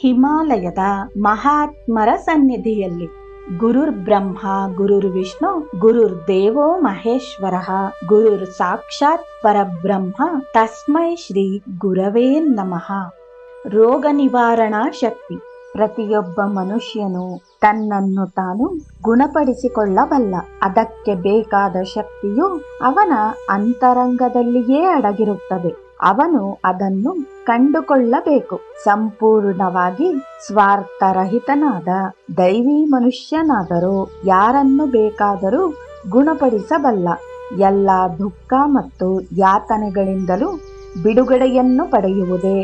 ಹಿಮಾಲಯದ ಮಹಾತ್ಮರ ಸನ್ನಿಧಿಯಲ್ಲಿ. ಗುರುರ್ ಬ್ರಹ್ಮ ಗುರುರ್ ವಿಷ್ಣು ಗುರುರ್ ದೇವೋ ಮಹೇಶ್ವರ ಗುರುರ್ ಸಾಕ್ಷಾತ್ ಪರಬ್ರಹ್ಮ ತಸ್ಮೈ ಶ್ರೀ ಗುರವೇ ನಮಃ. ರೋಗ ನಿವಾರಣಾ ಶಕ್ತಿ. ಪ್ರತಿಯೊಬ್ಬ ಮನುಷ್ಯನು ತನ್ನನ್ನು ತಾನು ಗುಣಪಡಿಸಿಕೊಳ್ಳಬಲ್ಲ. ಅದಕ್ಕೆ ಬೇಕಾದ ಶಕ್ತಿಯು ಅವನ ಅಂತರಂಗದಲ್ಲಿಯೇ ಅಡಗಿರುತ್ತದೆ. ಅವನು ಅದನ್ನು ಕಂಡುಕೊಳ್ಳಬೇಕು. ಸಂಪೂರ್ಣವಾಗಿ ಸ್ವಾರ್ಥರಹಿತನಾದ ದೈವಿ ಮನುಷ್ಯನಾದರೂ ಯಾರನ್ನು ಬೇಕಾದರೂ ಗುಣಪಡಿಸಬಲ್ಲ. ಎಲ್ಲ ದುಃಖ ಮತ್ತು ಯಾತನೆಗಳಿಂದಲೂ ಬಿಡುಗಡೆಯನ್ನು ಪಡೆಯುವುದೇ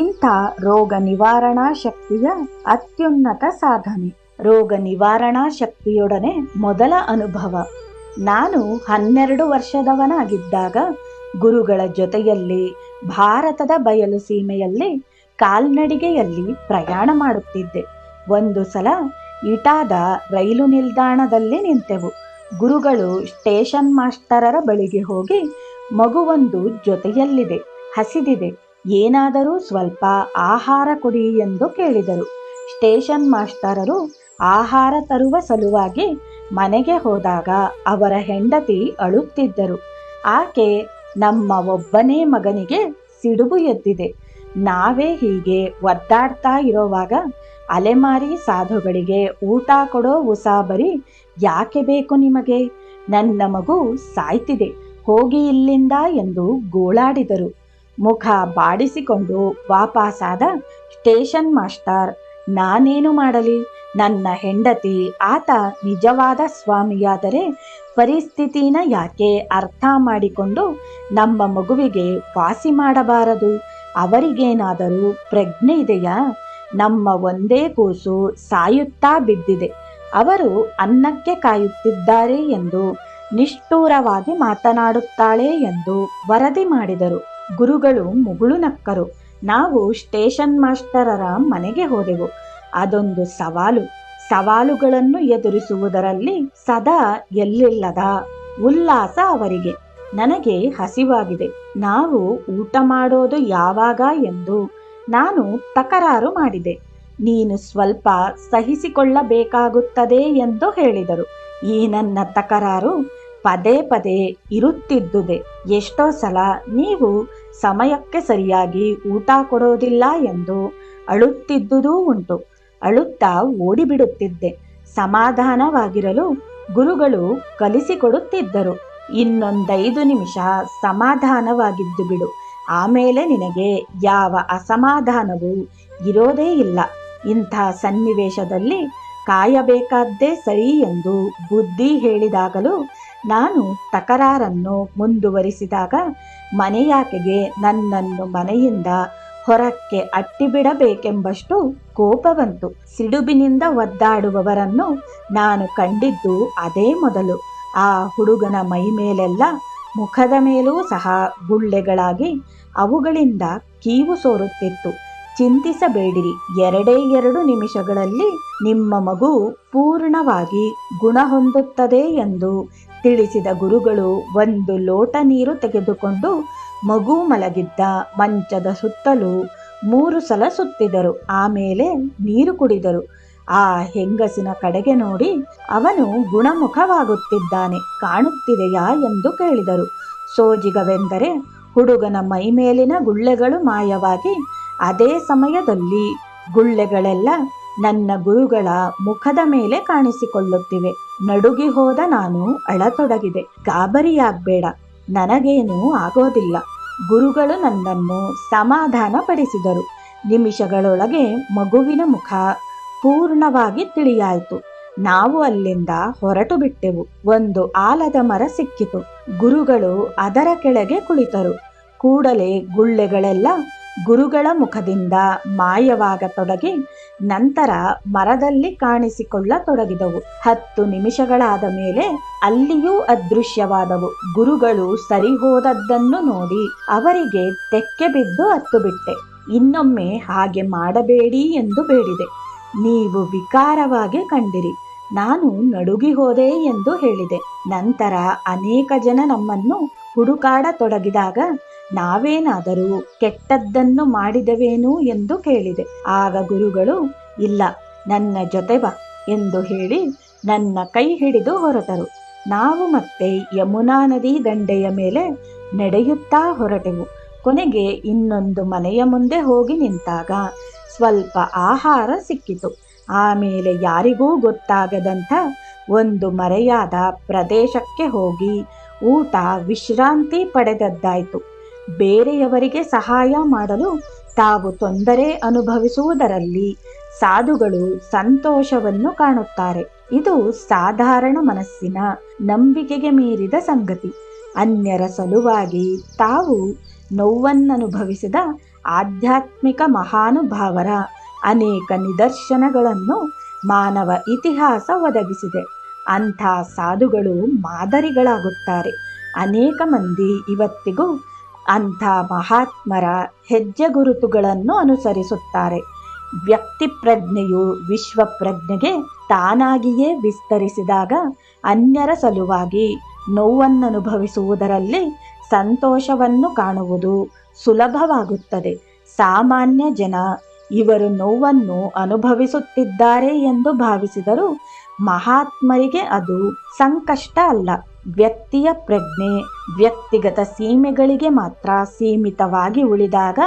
ಇಂಥ ರೋಗ ನಿವಾರಣಾ ಶಕ್ತಿಯ ಅತ್ಯುನ್ನತ ಸಾಧನೆ. ರೋಗ ನಿವಾರಣಾ ಶಕ್ತಿಯೊಡನೆ ಮೊದಲ ಅನುಭವ. ನಾನು 12 ವರ್ಷದವನಾಗಿದ್ದಾಗ ಗುರುಗಳ ಜೊತೆಯಲ್ಲಿ ಭಾರತದ ಬಯಲು ಸೀಮೆಯಲ್ಲಿ ಕಾಲ್ನಡಿಗೆಯಲ್ಲಿ ಪ್ರಯಾಣ ಮಾಡುತ್ತಿದ್ದೆ. ಒಂದು ಸಲ ಇಟಾದ ರೈಲು ನಿಲ್ದಾಣದಲ್ಲಿ ನಿಂತೆವು. ಗುರುಗಳು ಸ್ಟೇಷನ್ ಮಾಸ್ಟರರ ಬಳಿಗೆ ಹೋಗಿ, ಮಗುವೊಂದು ಜೊತೆಯಲ್ಲಿದೆ, ಹಸಿದಿದೆ, ಏನಾದರೂ ಸ್ವಲ್ಪ ಆಹಾರ ಕೊಡಿ ಎಂದು ಕೇಳಿದರು. ಸ್ಟೇಷನ್ ಮಾಸ್ಟರರು ಆಹಾರ ತರುವ ಸಲುವಾಗಿ ಮನೆಗೆ ಹೋದಾಗ ಅವರ ಹೆಂಡತಿ ಅಳುತ್ತಿದ್ದರು. ಆಕೆ, ನಮ್ಮ ಒಬ್ಬನೇ ಮಗನಿಗೆ ಸಿಡುಬು ಎದ್ದಿದೆ. ನಾವೇ ಹೀಗೆ ಒದ್ದಾಡ್ತಾ ಇರೋವಾಗ ಅಲೆಮಾರಿ ಸಾಧುಗಳಿಗೆ ಊಟ ಕೊಡೋ ಉಸಾಬರಿ ಯಾಕೆ ಬೇಕು ನಿಮಗೆ? ನನ್ನ ಮಗು ಸಾಯ್ತಿದೆ, ಹೋಗಿ ಇಲ್ಲಿಂದ ಎಂದು ಗೋಳಾಡಿದರು. ಮುಖ ಬಾಡಿಸಿಕೊಂಡು ವಾಪಸಾದ ಸ್ಟೇಷನ್ ಮಾಸ್ಟರ್, ನಾನೇನು ಮಾಡಲಿ? ನನ್ನ ಹೆಂಡತಿ, ಆತ ನಿಜವಾದ ಸ್ವಾಮಿಯಾದರೆ ಪರಿಸ್ಥಿತಿನ ಯಾಕೆ ಅರ್ಥ ಮಾಡಿಕೊಂಡು ನಮ್ಮ ಮಗುವಿಗೆ ವಾಸಿ ಮಾಡಬಾರದು? ಅವರಿಗೇನಾದರೂ ಪ್ರಜ್ಞೆ ಇದೆಯಾ? ನಮ್ಮ ಒಂದೇ ಕೂಸು ಸಾಯುತ್ತಾ ಬಿದ್ದಿದೆ, ಅವರು ಅನ್ನಕ್ಕೆ ಕಾಯುತ್ತಿದ್ದಾರೆ ಎಂದು ನಿಷ್ಠೂರವಾಗಿ ಮಾತನಾಡುತ್ತಾಳೆ ಎಂದು ವರದಿ ಮಾಡಿದರು. ಗುರುಗಳು ಮುಗುಳು ನಕ್ಕರು. ನಾವು ಸ್ಟೇಷನ್ ಮಾಸ್ಟರರ ಮನೆಗೆ ಹೋದೆವು. ಅದೊಂದು ಸವಾಲು. ಸವಾಲುಗಳನ್ನು ಎದುರಿಸುವುದರಲ್ಲಿ ಸದಾ ಎಲ್ಲಿಲ್ಲದ ಉಲ್ಲಾಸ ಅವರಿಗೆ. ನನಗೆ ಹಸಿವಾಗಿದೆ, ನಾವು ಊಟ ಮಾಡೋದು ಯಾವಾಗ ಎಂದು ನಾನು ತಕರಾರು ಮಾಡಿದೆ. ನೀನು ಸ್ವಲ್ಪ ಸಹಿಸಿಕೊಳ್ಳಬೇಕಾಗುತ್ತದೆ ಎಂದು ಹೇಳಿದರು. ಈ ನನ್ನ ತಕರಾರು ಪದೇ ಪದೇ ಇರುತ್ತಿದ್ದುದೇ. ಎಷ್ಟೋ ಸಲ ನೀವು ಸಮಯಕ್ಕೆ ಸರಿಯಾಗಿ ಊಟ ಕೊಡೋದಿಲ್ಲ ಎಂದು ಅಳುತ್ತಿದ್ದುದೂ ಉಂಟು. ಅಳುತ್ತಾ ಓಡಿಬಿಡುತ್ತಿದ್ದೆ. ಸಮಾಧಾನವಾಗಿರಲು ಗುರುಗಳು ಕಲಿಸಿಕೊಡುತ್ತಿದ್ದರು. ಇನ್ನೊಂದೈದು ನಿಮಿಷ ಸಮಾಧಾನವಾಗಿದ್ದು ಬಿಡು, ಆಮೇಲೆ ನಿನಗೆ ಯಾವ ಅಸಮಾಧಾನವೂ ಇರೋದೇ ಇಲ್ಲ. ಇಂಥ ಸನ್ನಿವೇಶದಲ್ಲಿ ಕಾಯಬೇಕಾದ್ದೇ ಸರಿ ಎಂದು ಬುದ್ಧಿ ಹೇಳಿದಾಗಲೂ ನಾನು ತಕರಾರನ್ನು ಮುಂದುವರಿಸಿದಾಗ ಮನೆಯಾಕೆಗೆ ನನ್ನನ್ನು ಮನೆಯಿಂದ ಹೊರಕ್ಕೆ ಅಟ್ಟಿಬಿಡಬೇಕೆಂಬಷ್ಟು ಕೋಪ ಬಂತು. ಸಿಡುಬಿನಿಂದ ಒದ್ದಾಡುವವರನ್ನು ನಾನು ಕಂಡಿದ್ದು ಅದೇ ಮೊದಲು. ಆ ಹುಡುಗನ ಮೈ ಮೇಲೆಲ್ಲ, ಮುಖದ ಮೇಲೂ ಸಹ ಗುಳ್ಳೆಗಳಾಗಿ ಅವುಗಳಿಂದ ಕೀವು ಸೋರುತ್ತಿತ್ತು. ಚಿಂತಿಸಬೇಡಿರಿ, 2 ನಿಮಿಷಗಳಲ್ಲಿ ನಿಮ್ಮ ಮಗು ಪೂರ್ಣವಾಗಿ ಗುಣ ಹೊಂದುತ್ತದೆ ಎಂದು ತಿಳಿಸಿದ ಗುರುಗಳು 1 ಲೋಟ ನೀರು ತೆಗೆದುಕೊಂಡು ಮಗು ಮಲಗಿದ್ದ ಮಂಚದ ಸುತ್ತಲೂ 3 ಸಲ ಸುತ್ತಿದರು. ಆಮೇಲೆ ನೀರು ಕುಡಿದರು. ಆ ಹೆಂಗಸಿನ ಕಡೆಗೆ ನೋಡಿ, ಅವನು ಗುಣಮುಖವಾಗುತ್ತಿದ್ದಾನೆ ಕಾಣುತ್ತಿದೆಯಾ ಎಂದು ಕೇಳಿದರು. ಸೋಜಿಗವೆಂದರೆ ಹುಡುಗನ ಮೈ ಮೇಲಿನ ಗುಳ್ಳೆಗಳು ಮಾಯವಾಗಿ ಅದೇ ಸಮಯದಲ್ಲಿ ಗುಳ್ಳೆಗಳೆಲ್ಲ ನನ್ನ ಗುರುಗಳ ಮುಖದ ಮೇಲೆ ಕಾಣಿಸಿಕೊಳ್ಳುತ್ತಿವೆ. ನಡುಗಿ ಹೋದ ನಾನು ಅಳತೊಡಗಿದೆ. ಗಾಬರಿಯಾಗಬೇಡ, ನನಗೇನೂ ಆಗೋದಿಲ್ಲ. ಗುರುಗಳು ನನ್ನನ್ನು ಸಮಾಧಾನ ಪಡಿಸಿದರು. ನಿಮಿಷಗಳೊಳಗೆ ಮಗುವಿನ ಮುಖ ಪೂರ್ಣವಾಗಿ ತಿಳಿಯಾಯಿತು. ನಾವು ಅಲ್ಲಿಂದ ಹೊರಟು ಬಿಟ್ಟೆವು. ಒಂದು ಆಲದ ಮರ ಸಿಕ್ಕಿತು. ಗುರುಗಳು ಅದರ ಕೆಳಗೆ ಕುಳಿತರು. ಕೂಡಲೇ ಗುಳ್ಳೆಗಳೆಲ್ಲ ಗುರುಗಳ ಮುಖದಿಂದ ಮಾಯವಾಗತೊಡಗಿ ನಂತರ ಮರದಲ್ಲಿ ಕಾಣಿಸಿಕೊಳ್ಳತೊಡಗಿದವು. 10 ನಿಮಿಷಗಳಾದ ಮೇಲೆ ಅಲ್ಲಿಯೂ ಅದೃಶ್ಯವಾದವು. ಗುರುಗಳು ಸರಿ ಹೋದದ್ದನ್ನು ನೋಡಿ ಅವರಿಗೆ ತೆಕ್ಕೆ ಬಿದ್ದು ಅತ್ತು ಬಿಟ್ಟೆ. ಇನ್ನೊಮ್ಮೆ ಹಾಗೆ ಮಾಡಬೇಡಿ ಎಂದು ಬೇಡಿದೆ. ನೀವು ವಿಕಾರವಾಗಿ ಕಂಡಿರಿ, ನಾನು ನಡುಗಿ ಹೋದೆ ಎಂದು ಹೇಳಿದೆ. ನಂತರ ಅನೇಕ ಜನ ನಮ್ಮನ್ನು ಹುಡುಕಾಡತೊಡಗಿದಾಗ ನಾವೇನಾದರೂ ಕೆಟ್ಟದ್ದನ್ನು ಮಾಡಿದವೇನು ಎಂದು ಕೇಳಿದೆ. ಆಗ ಗುರುಗಳು, ಇಲ್ಲ, ನನ್ನ ಜೊತೆ ಬಾ ಎಂದು ಹೇಳಿ ನನ್ನ ಕೈ ಹಿಡಿದು ಹೊರಟರು. ನಾವು ಮತ್ತೆ ಯಮುನಾ ನದಿ ದಂಡೆಯ ಮೇಲೆ ನಡೆಯುತ್ತಾ ಹೊರಟೆವು. ಕೊನೆಗೆ ಇನ್ನೊಂದು ಮನೆಯ ಮುಂದೆ ಹೋಗಿ ನಿಂತಾಗ ಸ್ವಲ್ಪ ಆಹಾರ ಸಿಕ್ಕಿತು. ಆಮೇಲೆ ಯಾರಿಗೂ ಗೊತ್ತಾಗದಂಥ ಒಂದು ಮರೆಯಾದ ಪ್ರದೇಶಕ್ಕೆ ಹೋಗಿ ಊಟ ವಿಶ್ರಾಂತಿ ಪಡೆದದ್ದಾಯಿತು. ಬೇರೆಯವರಿಗೆ ಸಹಾಯ ಮಾಡಲು ತಾವು ತೊಂದರೆ ಅನುಭವಿಸುವುದರಲ್ಲಿ ಸಾಧುಗಳು ಸಂತೋಷವನ್ನು ಕಾಣುತ್ತಾರೆ. ಇದು ಸಾಧಾರಣ ಮನಸ್ಸಿನ ನಂಬಿಕೆಗೆ ಮೀರಿದ ಸಂಗತಿ. ಅನ್ಯರ ಸಲುವಾಗಿ ತಾವು ನೋವನ್ನನುಭವಿಸಿದ ಆಧ್ಯಾತ್ಮಿಕ ಮಹಾನುಭಾವರ ಅನೇಕ ನಿದರ್ಶನಗಳನ್ನು ಮಾನವ ಇತಿಹಾಸ ಒದಗಿಸಿದೆ. ಅಂಥ ಸಾಧುಗಳು ಮಾದರಿಗಳಾಗುತ್ತಾರೆ. ಅನೇಕ ಮಂದಿ ಇವತ್ತಿಗೂ ಅಂಥ ಮಹಾತ್ಮರ ಹೆಜ್ಜೆ ಗುರುತುಗಳನ್ನು ಅನುಸರಿಸುತ್ತಾರೆ. ವ್ಯಕ್ತಿ ಪ್ರಜ್ಞೆಯು ವಿಶ್ವ ಪ್ರಜ್ಞೆಗೆ ತಾನಾಗಿಯೇ ವಿಸ್ತರಿಸಿದಾಗ ಅನ್ಯರ ಸಲುವಾಗಿ ನೋವನ್ನನುಭವಿಸುವುದರಲ್ಲಿ ಸಂತೋಷವನ್ನು ಕಾಣುವುದು ಸುಲಭವಾಗುತ್ತದೆ. ಸಾಮಾನ್ಯ ಜನ ಇವರು ನೋವನ್ನು ಅನುಭವಿಸುತ್ತಿದ್ದಾರೆ ಎಂದು ಭಾವಿಸಿದರೂ ಮಹಾತ್ಮರಿಗೆ ಅದು ಸಂಕಷ್ಟ ಅಲ್ಲ. ವ್ಯಕ್ತಿಯ ಪ್ರಜ್ಞೆ ವ್ಯಕ್ತಿಗತ ಸೀಮೆಗಳಿಗೆ ಮಾತ್ರ ಸೀಮಿತವಾಗಿ ಉಳಿದಾಗ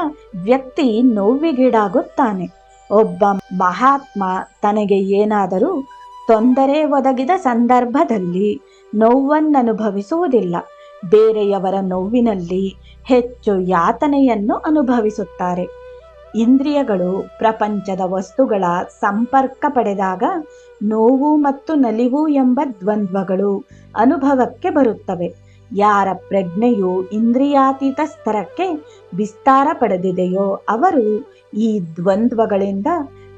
ವ್ಯಕ್ತಿ ನೋವಿಗೀಡಾಗುತ್ತಾನೆ. ಒಬ್ಬ ಮಹಾತ್ಮ ತನಗೆ ಏನಾದರೂ ತೊಂದರೆ ಒದಗಿದ ಸಂದರ್ಭದಲ್ಲಿ ನೋವನ್ನನುಭವಿಸುವುದಿಲ್ಲ. ಬೇರೆಯವರ ನೋವಿನಲ್ಲಿ ಹೆಚ್ಚು ಯಾತನೆಯನ್ನು ಅನುಭವಿಸುತ್ತಾರೆ. ಇಂದ್ರಿಯಗಳು ಪ್ರಪಂಚದ ವಸ್ತುಗಳ ಸಂಪರ್ಕ ಪಡೆದಾಗ ನೋವು ಮತ್ತು ನಲಿವು ಎಂಬ ದ್ವಂದ್ವಗಳು ಅನುಭವಕ್ಕೆ ಬರುತ್ತವೆ. ಯಾರ ಪ್ರಜ್ಞೆಯು ಇಂದ್ರಿಯಾತೀತ ಸ್ತರಕ್ಕೆ ವಿಸ್ತಾರ ಪಡೆದಿದೆಯೋ ಅವರು ಈ ದ್ವಂದ್ವಗಳಿಂದ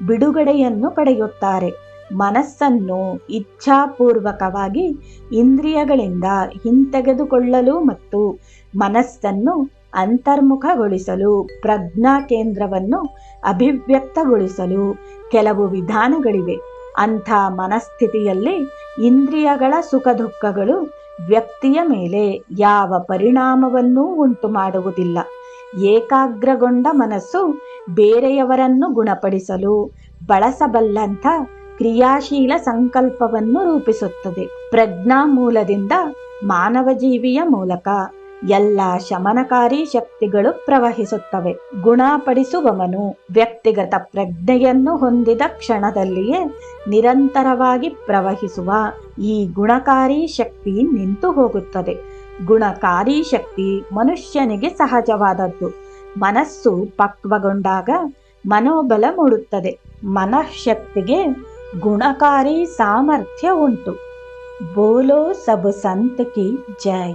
ಬಿಡುಗಡೆಯನ್ನು ಪಡೆಯುತ್ತಾರೆ. ಮನಸ್ಸನ್ನು ಇಚ್ಛಾಪೂರ್ವಕವಾಗಿ ಇಂದ್ರಿಯಗಳಿಂದ ಹಿಂತೆಗೆದುಕೊಳ್ಳಲು ಮತ್ತು ಮನಸ್ಸನ್ನು ಅಂತರ್ಮುಖಗೊಳಿಸಲು, ಪ್ರಜ್ಞಾ ಕೇಂದ್ರವನ್ನು ಅಭಿವ್ಯಕ್ತಗೊಳಿಸಲು ಕೆಲವು ವಿಧಾನಗಳಿವೆ. ಅಂಥ ಮನಸ್ಥಿತಿಯಲ್ಲಿ ಇಂದ್ರಿಯಗಳ ಸುಖ ದುಃಖಗಳು ವ್ಯಕ್ತಿಯ ಮೇಲೆ ಯಾವ ಪರಿಣಾಮವನ್ನೂ ಉಂಟು ಮಾಡುವುದಿಲ್ಲ. ಏಕಾಗ್ರಗೊಂಡ ಮನಸ್ಸು ಬೇರೆಯವರನ್ನು ಗುಣಪಡಿಸಲು ಬಳಸಬಲ್ಲಂಥ ಕ್ರಿಯಾಶೀಲ ಸಂಕಲ್ಪವನ್ನು ರೂಪಿಸುತ್ತದೆ. ಪ್ರಜ್ಞಾ ಮೂಲದಿಂದ ಮಾನವ ಜೀವಿಯ ಮೂಲಕ ಎಲ್ಲ ಶಮನಕಾರಿ ಶಕ್ತಿಗಳು ಪ್ರವಹಿಸುತ್ತವೆ. ಗುಣಪಡಿಸುವವನು ವ್ಯಕ್ತಿಗತ ಪ್ರಜ್ಞೆಯನ್ನು ಹೊಂದಿದ ಕ್ಷಣದಲ್ಲಿಯೇ ನಿರಂತರವಾಗಿ ಪ್ರವಹಿಸುವ ಈ ಗುಣಕಾರಿ ಶಕ್ತಿ ನಿಂತು ಹೋಗುತ್ತದೆ. ಗುಣಕಾರಿ ಶಕ್ತಿ ಮನುಷ್ಯನಿಗೆ ಸಹಜವಾದದ್ದು. ಮನಸ್ಸು ಪಕ್ವಗೊಂಡಾಗ ಮನೋಬಲ ಮೂಡುತ್ತದೆ. ಮನಃಶಕ್ತಿಗೆ ಗುಣಕಾರಿ ಸಾಮರ್ಥ್ಯ ಉಂಟು. ಬೋಲೋ ಸಬ್ ಸಂತ್ ಕಿ ಜೈ.